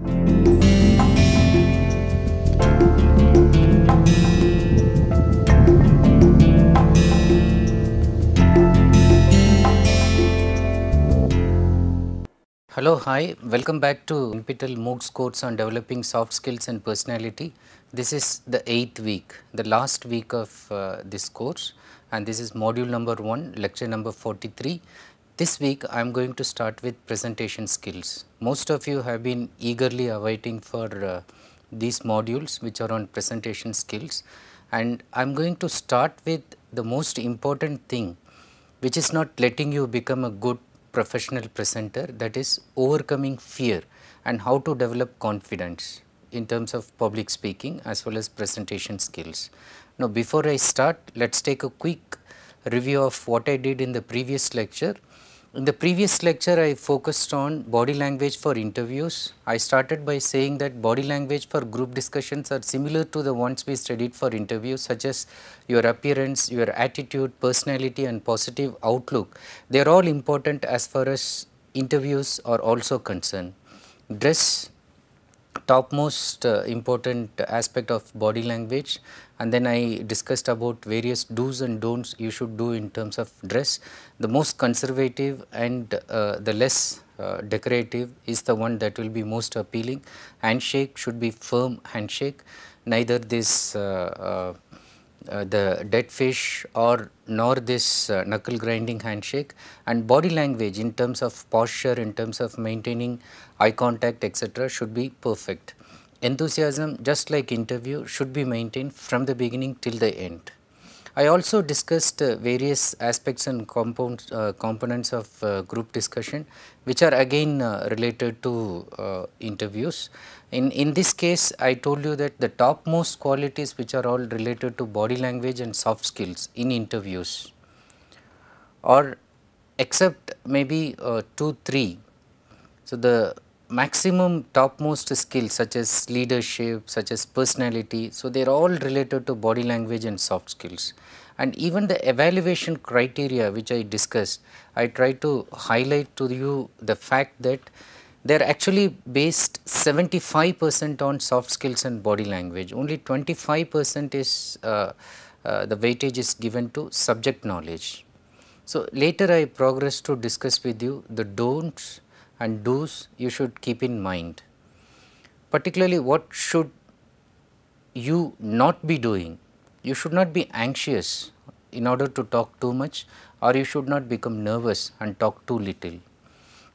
Hello, hi, welcome back to NPTEL MOOCs course on developing soft skills and personality. This is the 8th week, the last week of this course, and this is module number 1, lecture number 43. This week I am going to start with presentation skills. Most of you have been eagerly awaiting for these modules which are on presentation skills, and I am going to start with the most important thing, which is not letting you become a good professional presenter, that is overcoming fear and how to develop confidence in terms of public speaking as well as presentation skills. Now, before I start, let us take a quick review of what I did in the previous lecture. In the previous lecture, I focused on body language for interviews. I started by saying that body language for group discussions are similar to the ones we studied for interviews, such as your appearance, your attitude, personality and positive outlook. They are all important as far as interviews are also concerned. Dress, topmost important aspect of body language, and then I discussed about various do's and don'ts you should do in terms of dress. The most conservative and the less decorative is the one that will be most appealing. Handshake should be firm handshake, neither this the dead fish or nor this knuckle grinding handshake. And body language in terms of posture, in terms of maintaining eye contact, etc., should be perfect. Enthusiasm, just like interview, should be maintained from the beginning till the end. I also discussed various aspects and components of group discussion, which are again related to interviews. In this case, I told you that the topmost qualities which are all related to body language and soft skills in interviews, or except maybe 2, 3. So, the maximum topmost skills such as leadership, such as personality, so they are all related to body language and soft skills. And even the evaluation criteria which I discussed, I try to highlight to you the fact that they are actually based 75% on soft skills and body language, only 25% is the weightage is given to subject knowledge. So, later I progress to discuss with you the don'ts and do's you should keep in mind. Particularly, what should you not be doing? You should not be anxious in order to talk too much, or you should not become nervous and talk too little.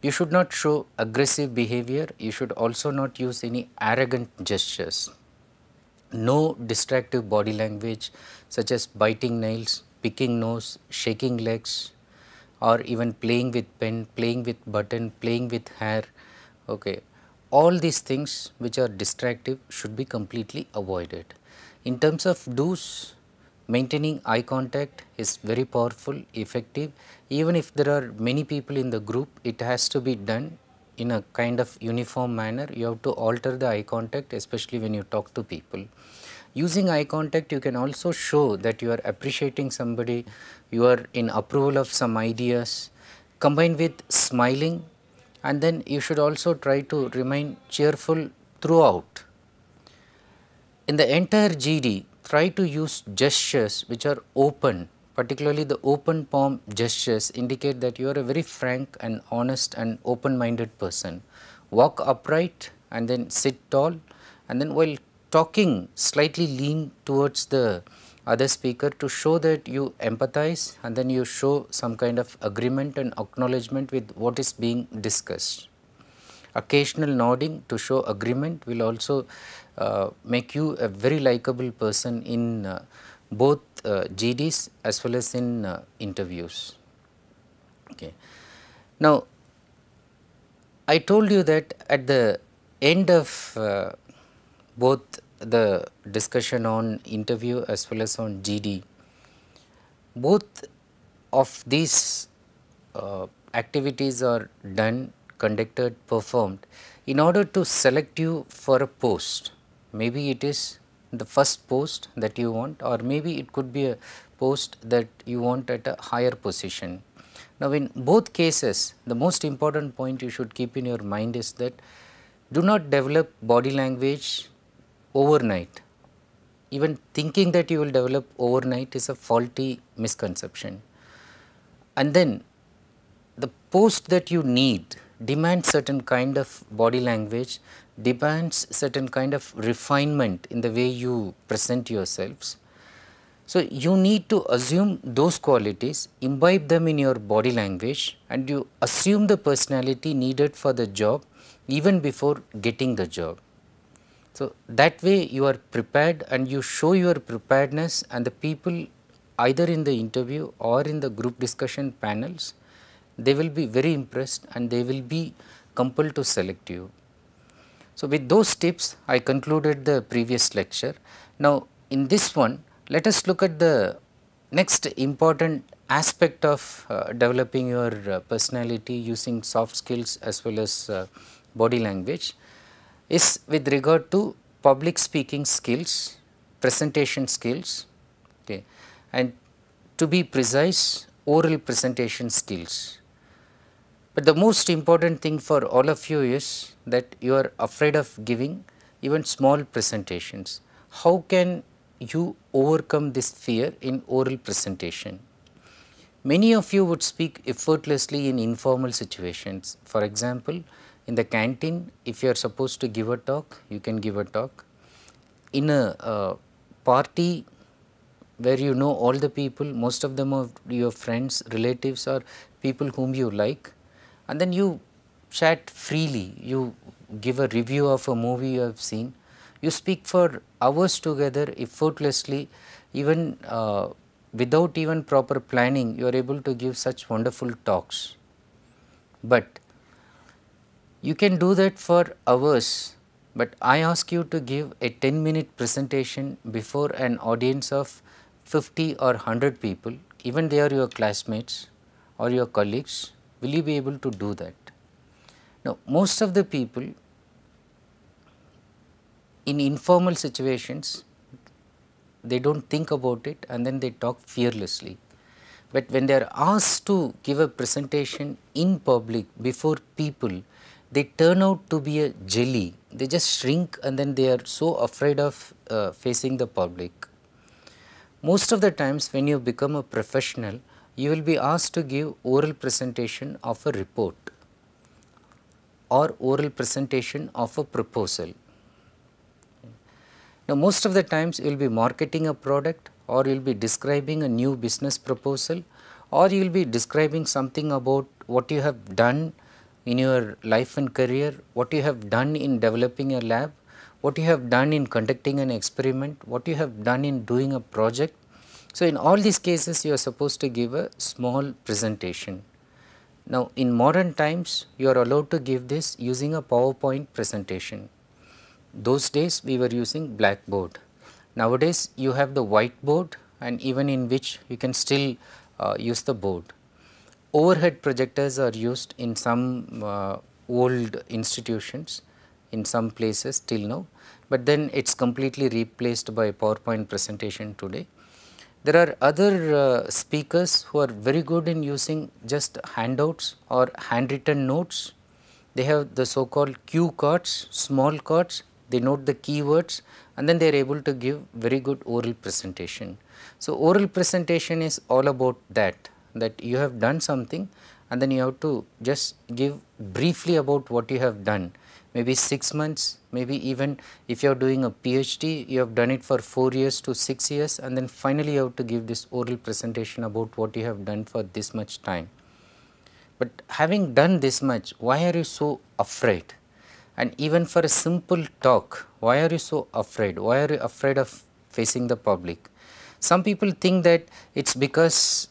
You should not show aggressive behavior. You should also not use any arrogant gestures. No distractive body language such as biting nails, picking nose, shaking legs, or even playing with pen, playing with button, playing with hair. Okay. All these things which are distractive should be completely avoided. In terms of do's, maintaining eye contact is very powerful, effective. Even if there are many people in the group, it has to be done in a kind of uniform manner. You have to alter the eye contact, especially when you talk to people. Using eye contact, you can also show that you are appreciating somebody, you are in approval of some ideas, combined with smiling, and then you should also try to remain cheerful throughout. In the entire GD, try to use gestures which are open, particularly the open palm gestures indicate that you are a very frank and honest and open-minded person. Walk upright and then sit tall, and then while talking slightly lean towards the other speaker to show that you empathize, and then you show some kind of agreement and acknowledgement with what is being discussed. Occasional nodding to show agreement will also make you a very likable person in both GDs as well as in interviews. Okay. Now, I told you that at the end of both the discussion on interview as well as on GD, both of these activities are done, conducted, performed in order to select you for a post. Maybe it is the first post that you want, or maybe it could be a post that you want at a higher position. Now, in both cases, the most important point you should keep in your mind is that Do not develop body language overnight. Even thinking that you will develop overnight is a faulty misconception. And then the post that you need demands certain kind of body language, demands certain kind of refinement in the way you present yourselves. So, you need to assume those qualities, imbibe them in your body language, and you assume the personality needed for the job even before getting the job. So, that way you are prepared and you show your preparedness, and the people either in the interview or in the group discussion panels, they will be very impressed and they will be compelled to select you. So, with those tips I concluded the previous lecture. Now, in this one, let us look at the next important aspect of developing your personality using soft skills as well as body language, is with regard to public speaking skills, presentation skills, okay, and to be precise, oral presentation skills. But the most important thing for all of you is that you are afraid of giving even small presentations. How can you overcome this fear in oral presentation? Many of you would speak effortlessly in informal situations. For example, in the canteen, if you are supposed to give a talk, you can give a talk. In a party where you know all the people, most of them are your friends, relatives, or people whom you like, and then you chat freely, you give a review of a movie you have seen, you speak for hours together effortlessly, even without even proper planning, you are able to give such wonderful talks. But you can do that for hours, but I ask you to give a 10-minute presentation before an audience of 50 or 100 people, even they are your classmates or your colleagues, will you be able to do that? Now, most of the people in informal situations, they do not think about it and then they talk fearlessly. But when they are asked to give a presentation in public before people, they turn out to be a jelly. They just shrink and then they are so afraid of facing the public. Most of the times when you become a professional, you will be asked to give oral presentation of a report or oral presentation of a proposal. Now, most of the times you will be marketing a product, or you will be describing a new business proposal, or you will be describing something about what you have done in your life and career, what you have done in developing a lab, what you have done in conducting an experiment, what you have done in doing a project. So, in all these cases you are supposed to give a small presentation. Now, in modern times you are allowed to give this using a PowerPoint presentation. Those days we were using blackboard. Nowadays you have the whiteboard, and even in which you can still use the board. Overhead projectors are used in some old institutions, in some places till now, but then it is completely replaced by PowerPoint presentation today. There are other speakers who are very good in using just handouts or handwritten notes. They have the so called cue cards, small cards, they note the keywords and then they are able to give very good oral presentation. So, oral presentation is all about that you have done something and then you have to just give briefly about what you have done, maybe 6 months, maybe even if you are doing a PhD, you have done it for 4 years to 6 years, and then finally you have to give this oral presentation about what you have done for this much time. But having done this much, why are you so afraid? And even for a simple talk, why are you so afraid? Why are you afraid of facing the public? Some people think that it is because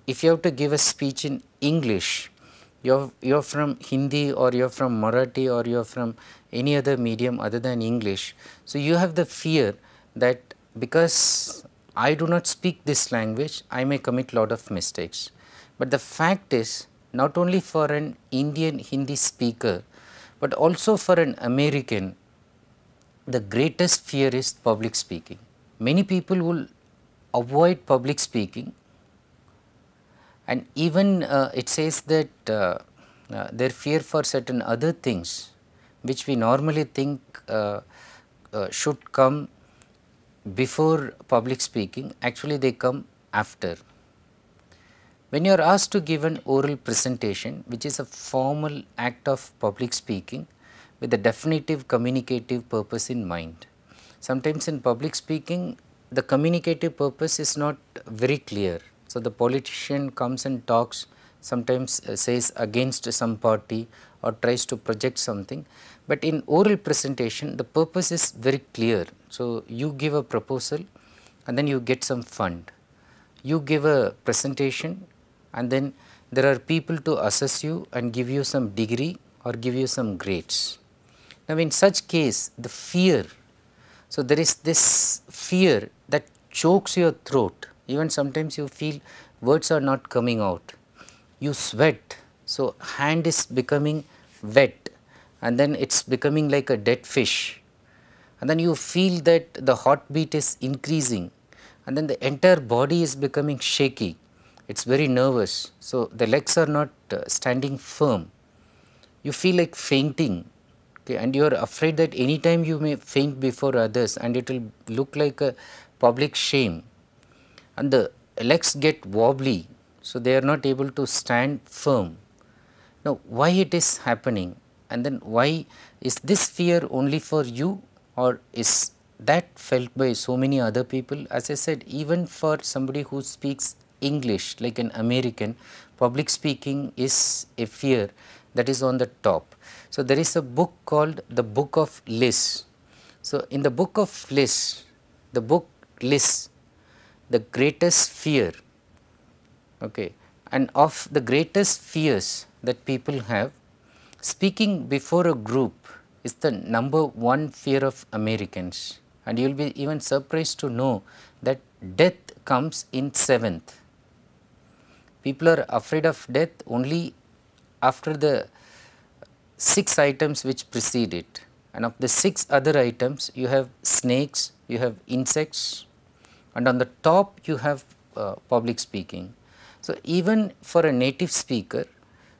if you have to give a speech in English, you are from Hindi or you are from Marathi or you are from any other medium other than English. So, you have the fear that because I do not speak this language, I may commit lot of mistakes. But the fact is, not only for an Indian Hindi speaker, but also for an American, the greatest fear is public speaking. Many people will avoid public speaking, and even it says that their fear for certain other things which we normally think should come before public speaking, actually they come after. When you are asked to give an oral presentation, which is a formal act of public speaking with a definitive communicative purpose in mind. Sometimes in public speaking, the communicative purpose is not very clear. So, the politician comes and talks, sometimes says against some party or tries to project something, but in oral presentation the purpose is very clear. So, you give a proposal and then you get some fund, you give a presentation and then there are people to assess you and give you some degree or give you some grades. Now, in such case the fear, so there is this fear that chokes your throat, even sometimes you feel words are not coming out, you sweat, so hand is becoming wet and then it is becoming like a dead fish, and then you feel that the heartbeat is increasing and then the entire body is becoming shaky, it is very nervous. So, the legs are not standing firm, you feel like fainting, okay, and you are afraid that anytime you may faint before others and it will look like a public shame, and the legs get wobbly, so they are not able to stand firm. Now, why it is happening, and then why is this fear only for you or is that felt by so many other people? As I said, even for somebody who speaks English like an American, public speaking is a fear that is on the top. So, there is a book called the Book of Liz. So, in the Book of Liz, the book lists the greatest fear, okay, and of the greatest fears that people have, speaking before a group is the number one fear of Americans, and you will be even surprised to know that death comes in 7th. People are afraid of death only after the 6 items which precede it, and of the 6 other items you have snakes, you have insects, and on the top you have public speaking. So, even for a native speaker,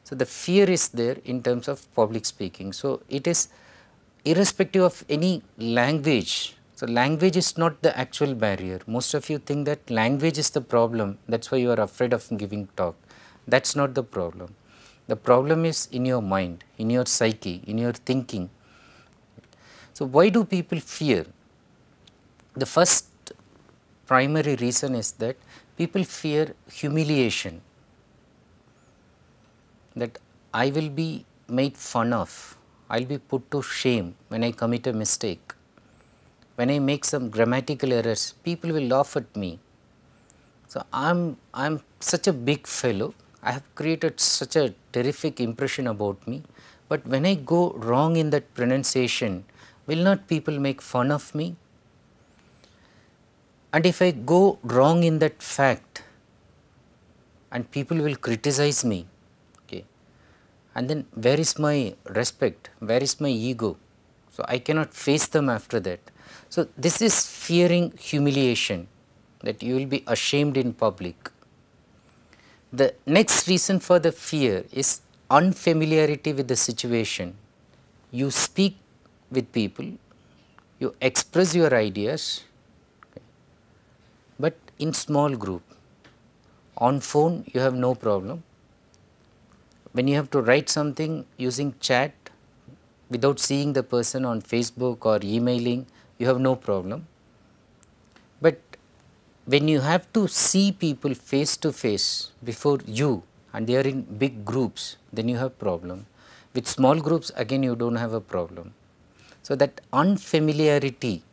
so the fear is there in terms of public speaking. So, it is irrespective of any language. So, language is not the actual barrier. Most of you think that language is the problem, that is why you are afraid of giving talk. That is not the problem. The problem is in your mind, in your psyche, in your thinking. So, why do people fear? The first primary reason is that people fear humiliation, that I will be made fun of, I will be put to shame when I commit a mistake, when I make some grammatical errors, people will laugh at me. So, I am such a big fellow, I have created such a terrific impression about me, but when I go wrong in that pronunciation, will not people make fun of me? And if I go wrong in that fact and people will criticize me, okay, and then where is my respect, where is my ego? So, I cannot face them after that. So, this is fearing humiliation, that you will be ashamed in public. The next reason for the fear is unfamiliarity with the situation. You speak with people, you express your ideas, but in small group. On phone you have no problem. When you have to write something using chat without seeing the person on Facebook or emailing, you have no problem. But when you have to see people face to face before you and they are in big groups, then you have problem. With small groups again you do not have a problem. So, that unfamiliarity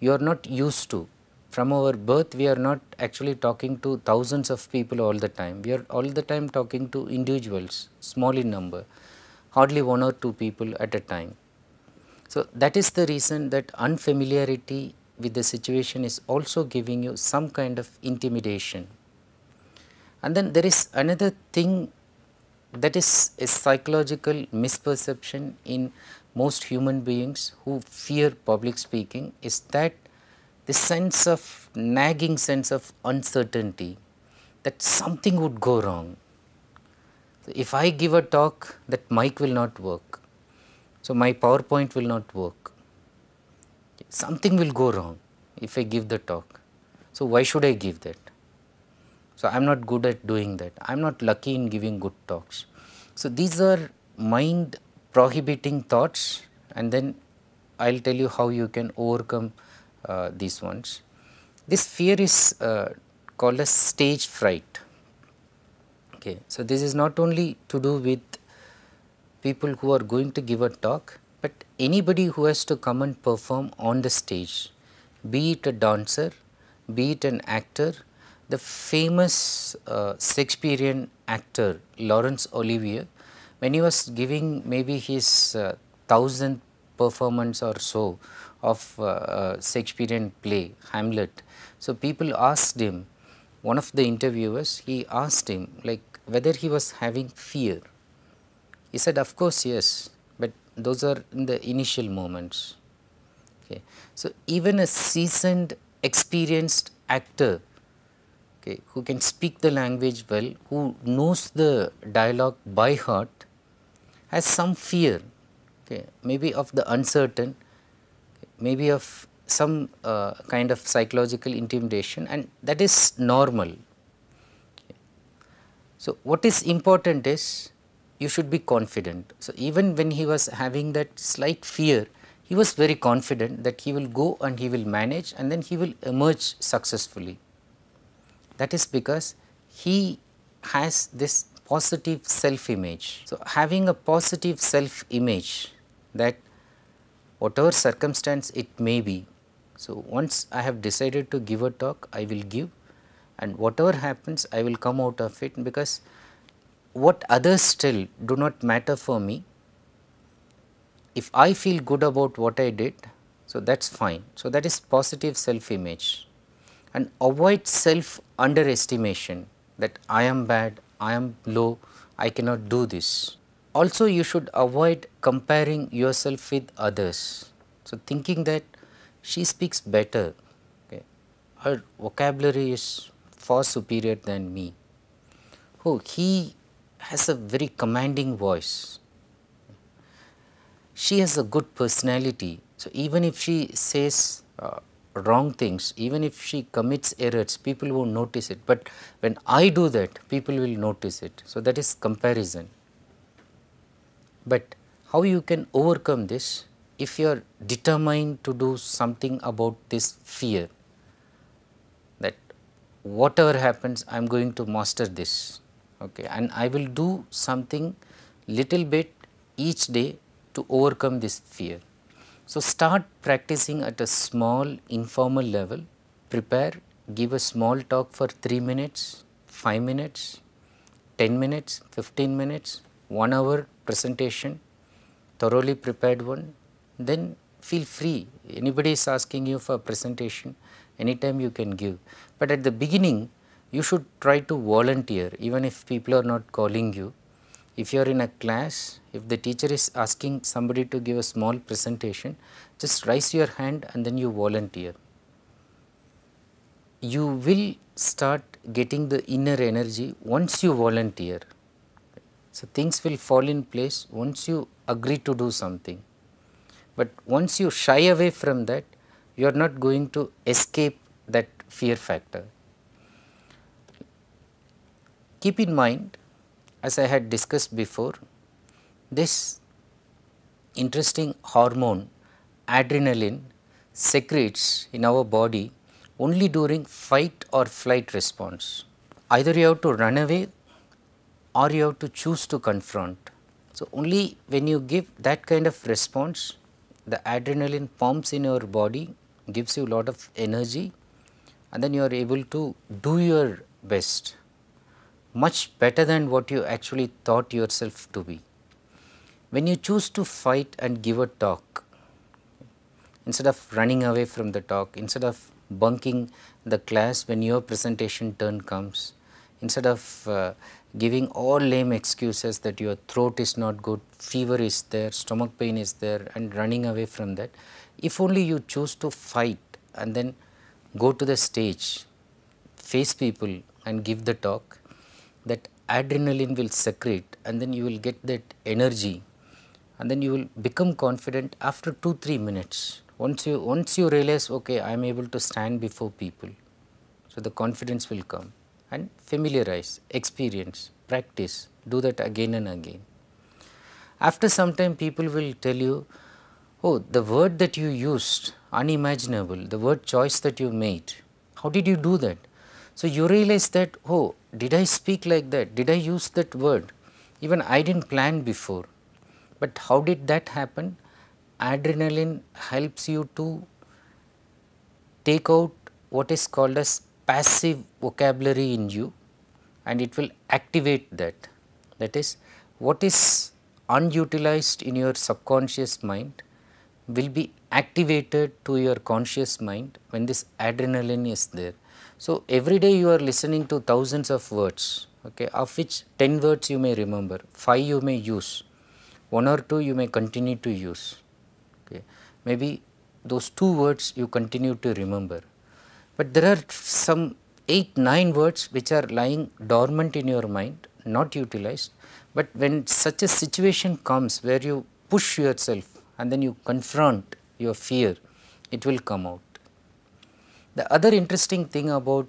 you are not used to. From our birth, we are not actually talking to thousands of people all the time. We are all the time talking to individuals, small in number, hardly 1 or 2 people at a time. So, that is the reason that unfamiliarity with the situation is also giving you some kind of intimidation. And then there is another thing that is a psychological misperception in most human beings who fear public speaking, is that the sense of nagging sense of uncertainty, that something would go wrong. So, if I give a talk, that mic will not work. So, my PowerPoint will not work, something will go wrong if I give the talk. So, why should I give that? So, I am not good at doing that, I am not lucky in giving good talks. So, these are mind prohibiting thoughts, and then I will tell you how you can overcome these ones. This fear is called as stage fright. Okay. So, this is not only to do with people who are going to give a talk, but anybody who has to come and perform on the stage, be it a dancer, be it an actor. The famous Shakespearean actor Laurence Olivier, when he was giving maybe his 1000th performance or so of Shakespearean play Hamlet, so people asked him, one of the interviewers, he asked him like whether he was having fear. He said, of course yes, but those are in the initial moments. Okay. So, even a seasoned experienced actor, okay, who can speak the language well, who knows the dialogue by heart, has some fear, okay, maybe of the uncertain, maybe of some kind of psychological intimidation, and that is normal. So, what is important is you should be confident. So, even when he was having that slight fear, he was very confident that he will go and he will manage, and then he will emerge successfully. That is because he has this positive self image. So, having a positive self image that whatever circumstance it may be, so once I have decided to give a talk, I will give, and whatever happens I will come out of it, because what others tell do not matter for me. If I feel good about what I did, so that is fine. So, that is positive self image, and avoid self underestimation that I am bad, I am low, I cannot do this. Also, you should avoid comparing yourself with others. So, thinking that she speaks better, okay, her vocabulary is far superior than me. Oh, he has a very commanding voice. She has a good personality. So, even if she says wrong things, even if she commits errors, people won't notice it, but when I do that, people will notice it. So, that is comparison. But how you can overcome this? If you are determined to do something about this fear, that whatever happens I am going to master this, okay, and I will do something little bit each day to overcome this fear. So, start practicing at a small informal level, prepare, give a small talk for 3 minutes, 5 minutes, 10 minutes, 15 minutes, 1 hour presentation, thoroughly prepared one, then feel free. Anybody is asking you for a presentation, anytime you can give. But at the beginning, you should try to volunteer, even if people are not calling you. If you are in a class, if the teacher is asking somebody to give a small presentation, just raise your hand and then you volunteer. You will start getting the inner energy once you volunteer. So, things will fall in place once you agree to do something. But once you shy away from that, you are not going to escape that fear factor. Keep in mind, as I had discussed before, this interesting hormone adrenaline secretes in our body only during fight or flight response. Either you have to run away or you have to choose to confront. So, only when you give that kind of response, the adrenaline pumps in your body, gives you a lot of energy, and then you are able to do your best, much better than what you actually thought yourself to be. When you choose to fight and give a talk, instead of running away from the talk, instead of bunking the class when your presentation turn comes, instead of giving all lame excuses that your throat is not good, fever is there, stomach pain is there, and running away from that, if only you choose to fight and then go to the stage, face people and give the talk, that adrenaline will secrete, and then you will get that energy and then you will become confident after 2-3 minutes. Once you realize, okay, I am able to stand before people, so the confidence will come. And familiarize, experience, practice, do that again and again. After some time, people will tell you, oh, the word that you used, unimaginable, the word choice that you made, how did you do that? So you realize that, oh, did I speak like that? Did I use that word? Even I didn't plan before. But how did that happen? Adrenaline helps you to take out what is called as passive vocabulary in you, and it will activate that. That is, what is unutilized in your subconscious mind will be activated to your conscious mind when this adrenaline is there. So, every day you are listening to thousands of words, okay, of which 10 words you may remember, 5 you may use, 1 or 2 you may continue to use. Okay. Maybe those 2 words you continue to remember, but there are some 8-9 words which are lying dormant in your mind, not utilized, but when such a situation comes where you push yourself and then you confront your fear, it will come out. The other interesting thing about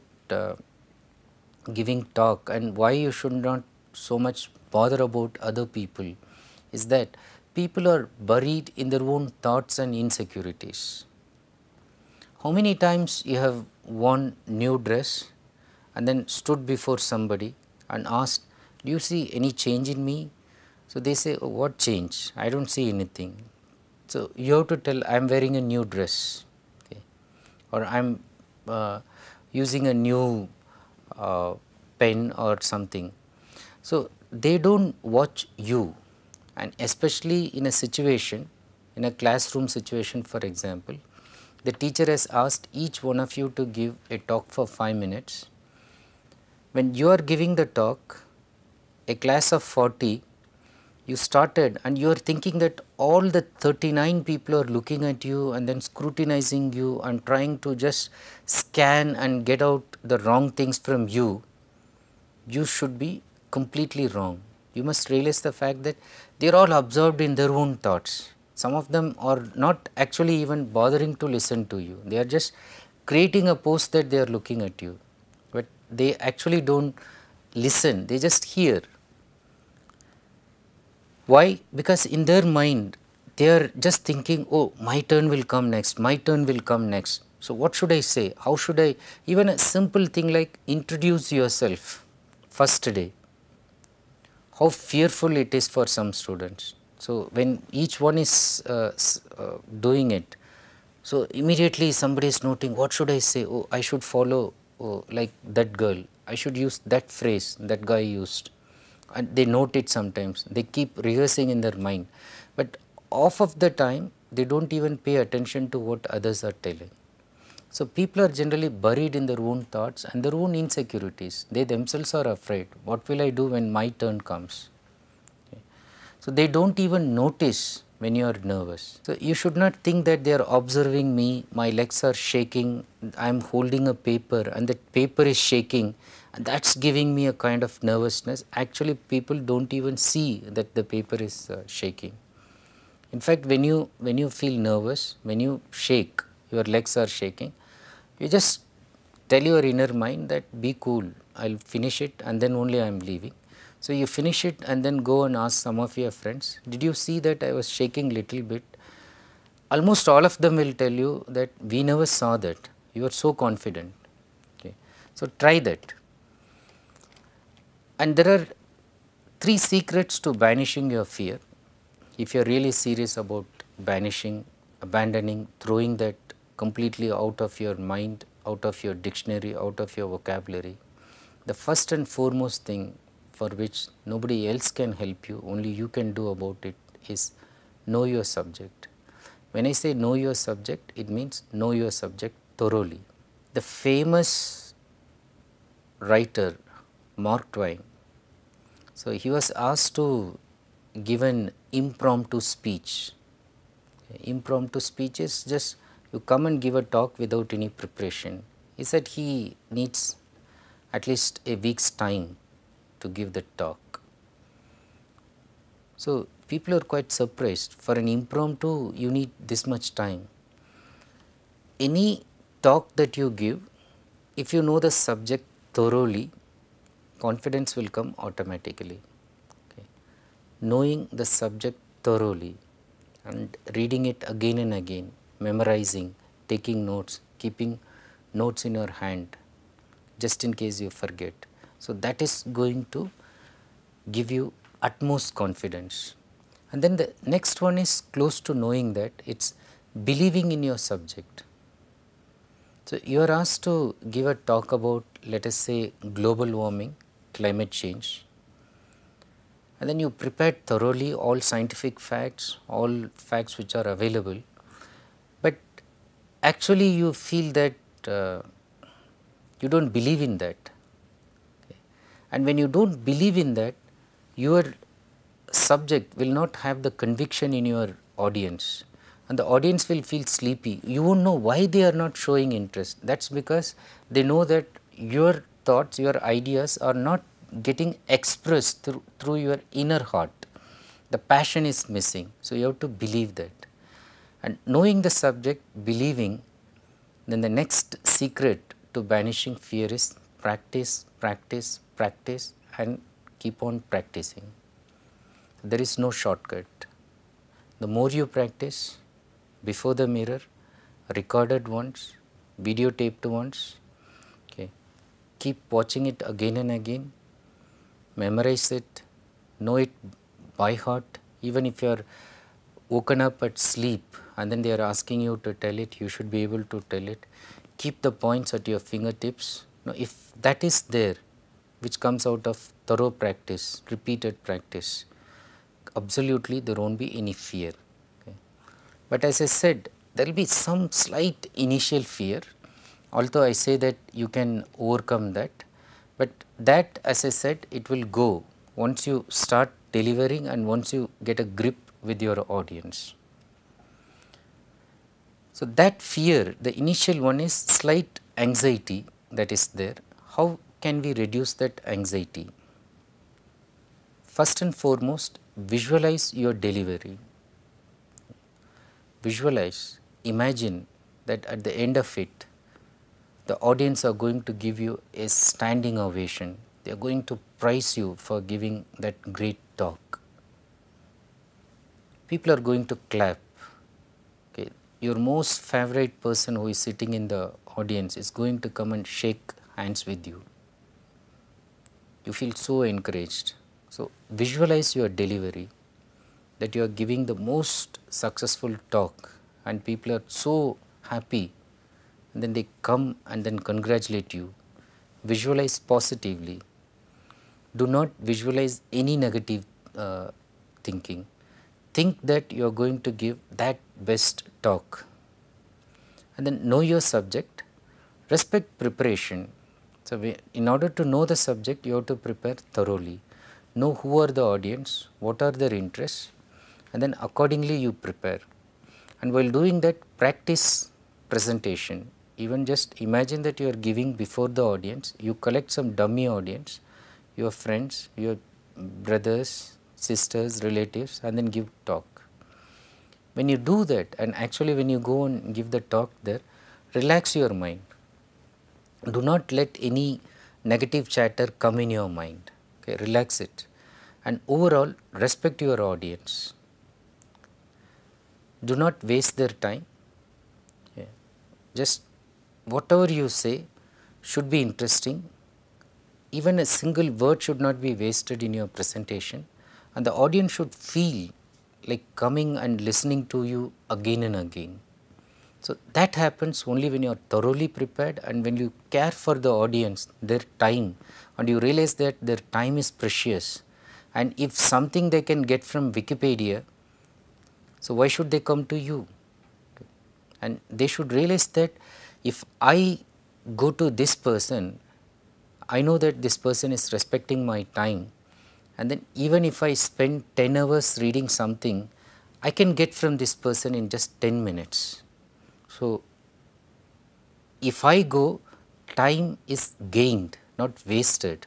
giving talk and why you should not so much bother about other people is that people are buried in their own thoughts and insecurities. How many times you have worn new dress and then stood before somebody and asked, do you see any change in me? So they say, oh, what change? I don't see anything. So you have to tell, I am wearing a new dress, okay, or I am using a new pen or something. So they don't watch you, and especially in a situation, in a classroom situation for example, the teacher has asked each one of you to give a talk for 5 minutes. When you are giving the talk, a class of 40, you started and you are thinking that all the 39 people are looking at you and then scrutinizing you and trying to just scan and get out the wrong things from you. You should be completely wrong. You must realize the fact that they are all absorbed in their own thoughts. Some of them are not actually even bothering to listen to you. They are just creating a post that they are looking at you, but they actually don't listen, they just hear. Why? Because in their mind, they are just thinking, oh, my turn will come next, my turn will come next. So what should I say? How should I? Even a simple thing like introduce yourself first day. How fearful it is for some students. So when each one is doing it, so immediately somebody is noting, what should I say? Oh, I should follow like that girl. I should use that phrase that guy used. And they note it sometimes, they keep rehearsing in their mind, but half of the time they don't even pay attention to what others are telling. So people are generally buried in their own thoughts and their own insecurities. They themselves are afraid, what will I do when my turn comes? Okay. So they don't even notice when you are nervous. So you should not think that they are observing me, my legs are shaking, I am holding a paper and that paper is shaking, and that's giving me a kind of nervousness. Actually people don't even see that the paper is shaking. In fact, when you feel nervous, when you shake, your legs are shaking, you just tell your inner mind that be cool, I will finish it and then only I am leaving. So you finish it and then go and ask some of your friends, did you see that I was shaking little bit? Almost all of them will tell you that we never saw that, you are so confident. Okay. So try that. And there are 3 secrets to banishing your fear. If you are really serious about banishing, abandoning, throwing that completely out of your mind, out of your dictionary, out of your vocabulary, the first and foremost thing for which nobody else can help you, only you can do about it, is know your subject. When I say know your subject, it means know your subject thoroughly. The famous writer Mark Twain, so he was asked to give an impromptu speech. Impromptu speech is just you come and give a talk without any preparation. He said he needs at least a week's time to give the talk. So people are quite surprised. For an impromptu, you need this much time. Any talk that you give, if you know the subject thoroughly, confidence will come automatically. Okay. Knowing the subject thoroughly and reading it again and again, memorizing, taking notes, keeping notes in your hand just in case you forget. So, that is going to give you utmost confidence. And then the next one is close to knowing that, it is believing in your subject. So, you are asked to give a talk about, let us say, global warming, climate change, and then you prepared thoroughly all scientific facts, all facts which are available, but actually you feel that you do not believe in that. Okay. And when you do not believe in that, your subject will not have the conviction in your audience, and the audience will feel sleepy. You won't know why they are not showing interest. That is because they know that your thoughts, your ideas are not getting expressed through your inner heart. The passion is missing. So, you have to believe that. And knowing the subject, believing, then the next secret to banishing fear is practice, practice, practice, and keep on practicing. There is no shortcut. The more you practice before the mirror, recorded once, videotaped once, okay, keep watching it again and again, memorize it, know it by heart. Even if you are woken up at sleep and then they are asking you to tell it, you should be able to tell it. Keep the points at your fingertips. Now, if that is there, which comes out of thorough practice, repeated practice, absolutely there will not be any fear. Okay. But as I said, there will be some slight initial fear, although I say that you can overcome that, but that, as I said, it will go once you start delivering and once you get a grip with your audience. So, that fear, the initial one is slight anxiety that is there. How can we reduce that anxiety? First and foremost, visualize your delivery. Visualize, imagine that at the end of it, the audience are going to give you a standing ovation. They are going to praise you for giving that great talk. People are going to clap. Okay. Your most favorite person who is sitting in the audience is going to come and shake hands with you. You feel so encouraged. So, visualize your delivery, that you are giving the most successful talk and people are so happy, and then they come and then congratulate you. Visualize positively. Do not visualize any negative thinking. Think that you are going to give that best talk, and then know your subject, respect preparation. So, in order to know the subject, you have to prepare thoroughly. Know who are the audience, what are their interests, and then accordingly you prepare. And while doing that, practice presentation. Even just imagine that you are giving before the audience, you collect some dummy audience, your friends, your brothers, sisters, relatives, and then give talk. When you do that, and actually when you go and give the talk there, relax your mind. Do not let any negative chatter come in your mind. Okay, relax it, and overall respect your audience. Do not waste their time. Okay. Just whatever you say should be interesting. Even a single word should not be wasted in your presentation, and the audience should feel like coming and listening to you again and again. So, that happens only when you are thoroughly prepared and when you care for the audience, their time, and you realize that their time is precious, and if something they can get from Wikipedia, so why should they come to you? And they should realize that if I go to this person, I know that this person is respecting my time, and then even if I spend 10 hours reading something, I can get from this person in just 10 minutes. So, if I go, time is gained, not wasted,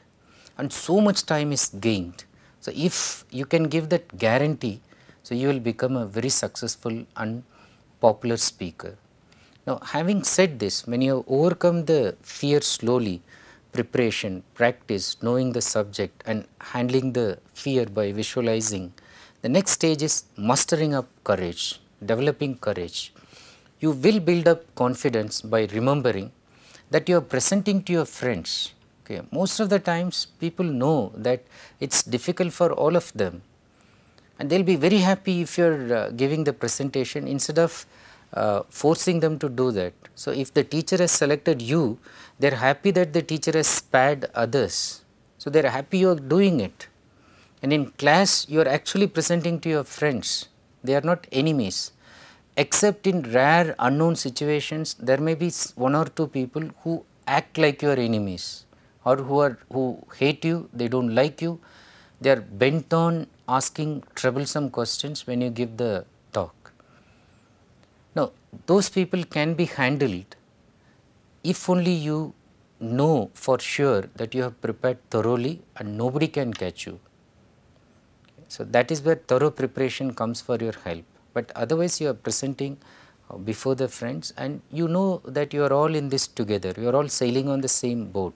and so much time is gained. So, if you can give that guarantee, So, you will become a very successful and popular speaker. Now, having said this, when you have overcome the fear slowly, preparation, practice, knowing the subject and handling the fear by visualizing, the next stage is mustering up courage, developing courage. You will build up confidence by remembering that you are presenting to your friends. Okay. Most of the times people know that it is difficult for all of them, and they will be very happy if you are giving the presentation instead of forcing them to do that. So, if the teacher has selected you, they are happy that the teacher has spared others. So, they are happy you are doing it, and in class you are actually presenting to your friends, they are not enemies. Except in rare unknown situations, there may be one or two people who act like your enemies, or who hate you, they do not like you, they are bent on asking troublesome questions when you give the talk. Now, those people can be handled if only you know for sure that you have prepared thoroughly and nobody can catch you. So, that is where thorough preparation comes for your help, but otherwise you are presenting before the friends and you know that you are all in this together, you are all sailing on the same boat,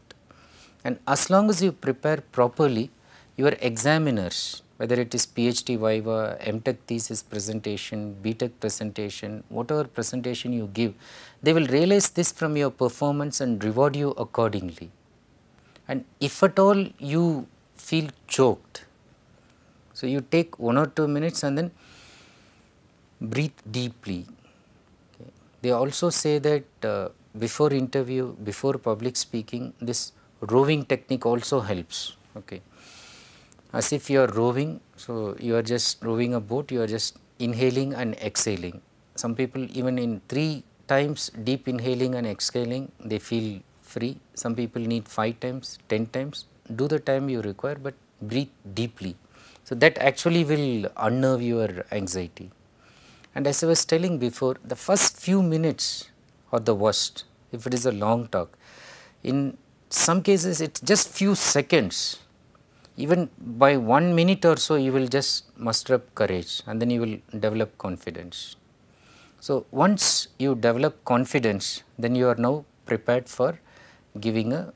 and as long as you prepare properly, your examiners, whether it is PhD Viva, MTech thesis presentation, BTech presentation, whatever presentation you give, they will realize this from your performance and reward you accordingly. And if at all you feel choked, so you take 1 or 2 minutes and then breathe deeply. Okay. They also say that before interview, before public speaking, this rowing technique also helps. Okay. As if you are rowing, so you are just rowing a boat, you are just inhaling and exhaling. Some people even in 3 times deep inhaling and exhaling, they feel free. Some people need 5 times, 10 times, do the time you require, but breathe deeply. So, that actually will unnerve your anxiety. And as I was telling before, the first few minutes are the worst if it is a long talk. In some cases it is just few seconds, even by 1 minute or so you will just muster up courage and then you will develop confidence. So, once you develop confidence, then you are now prepared for giving a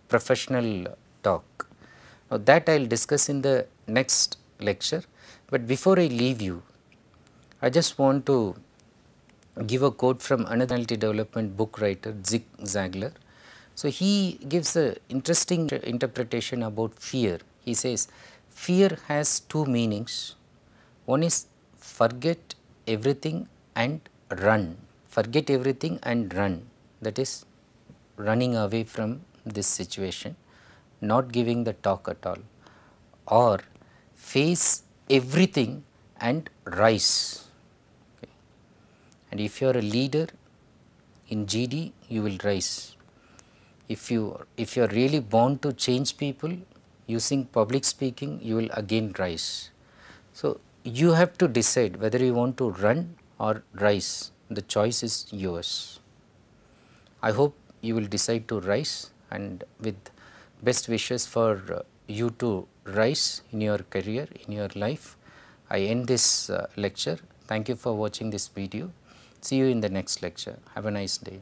professional talk. Now, that I will discuss in the next lecture, but before I leave you, I just want to give a quote from another personality development book writer, Zig Ziglar. So, he gives an interesting interpretation about fear. He says, fear has 2 meanings. One is forget everything and run, forget everything and run, that is running away from this situation, not giving the talk at all, or face everything and rise. Okay. And if you are a leader in GD, you will rise. If you are really born to change people using public speaking, you will again rise. So, you have to decide whether you want to run or rise, the choice is yours. I hope you will decide to rise, and with best wishes for you to rise in your career, in your life, I end this lecture. Thank you for watching this video. See you in the next lecture. Have a nice day.